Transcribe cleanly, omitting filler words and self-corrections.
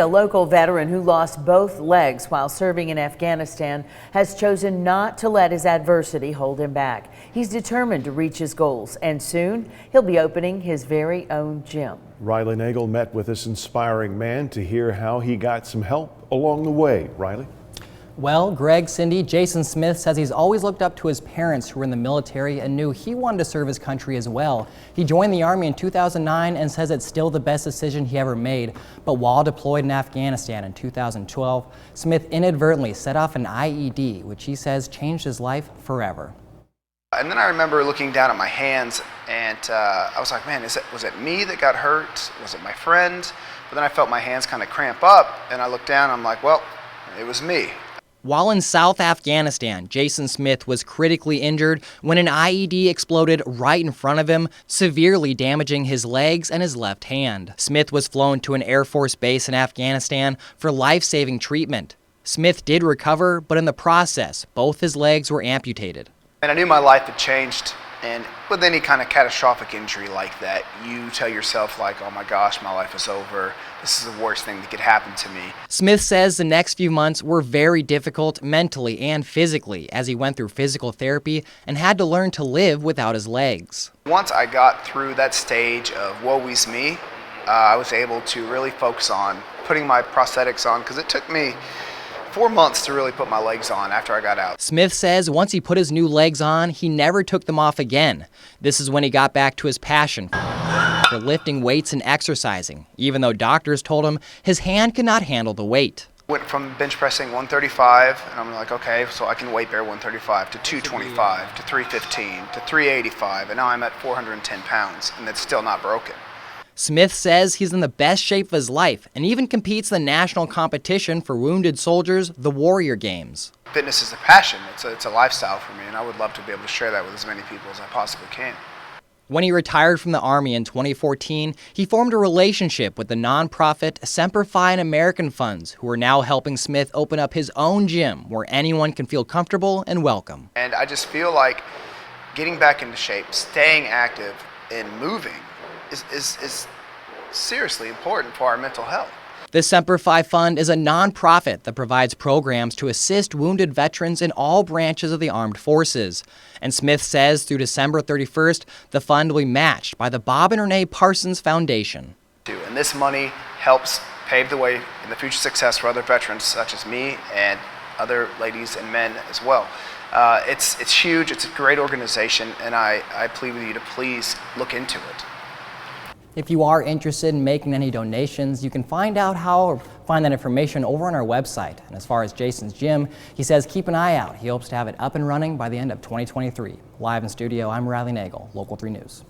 A local veteran who lost both legs while serving in Afghanistan has chosen not to let his adversity hold him back. He's determined to reach his goals, and soon he'll be opening his very own gym. Riley Nagel met with this inspiring man to hear how he got some help along the way. Riley? Well, Greg, Cindy, Jason Smith says he's always looked up to his parents who were in the military and knew he wanted to serve his country as well. He joined the Army in 2009 and says it's still the best decision he ever made. But while deployed in Afghanistan in 2012, Smith inadvertently set off an IED, which he says changed his life forever. And then I remember looking down at my hands and I was like, man, was it me that got hurt? Was it my friend? But then I felt my hands kind of cramp up and I looked down and I'm like, well, it was me. While in South Afghanistan, Jason Smith was critically injured when an IED exploded right in front of him, severely damaging his legs and his left hand. Smith was flown to an Air Force base in Afghanistan for life-saving treatment. Smith did recover, but in the process, both his legs were amputated. And I knew my life had changed, and with any kind of catastrophic injury like that, you tell yourself like, oh my gosh, my life is over. This is the worst thing that could happen to me. Smith says the next few months were very difficult mentally and physically as he went through physical therapy and had to learn to live without his legs. Once I got through that stage of woe is me, I was able to really focus on putting my prosthetics on, because it took me 4 months to really put my legs on after I got out. Smith says once he put his new legs on, he never took them off again. This is when he got back to his passion for lifting weights and exercising, even though doctors told him his hand could not handle the weight. Went from bench pressing 135, and I'm like, okay, so I can weight bear 135 to 225 to 315 to 385, and now I'm at 410 pounds, and it's still not broken. Smith says he's in the best shape of his life and even competes in the national competition for wounded soldiers, the Warrior Games. Fitness is a passion. It's a lifestyle for me, and I would love to be able to share that with as many people as I possibly can. When he retired from the Army in 2014, he formed a relationship with the nonprofit Semper Fi and American Funds, who are now helping Smith open up his own gym where anyone can feel comfortable and welcome. And I just feel like getting back into shape, staying active, and moving is seriously important for our mental health. The Semper Fi Fund is a nonprofit that provides programs to assist wounded veterans in all branches of the armed forces. And Smith says through December 31st, the fund will be matched by the Bob and Renee Parsons Foundation. And this money helps pave the way in the future success for other veterans such as me and other ladies and men as well. It's huge, it's a great organization, and I plead with you to please look into it. If you are interested in making any donations, you can find out how or find that information over on our website. And as far as Jason's gym, he says keep an eye out. He hopes to have it up and running by the end of 2023. Live in studio, I'm Riley Nagel, Local 3 News.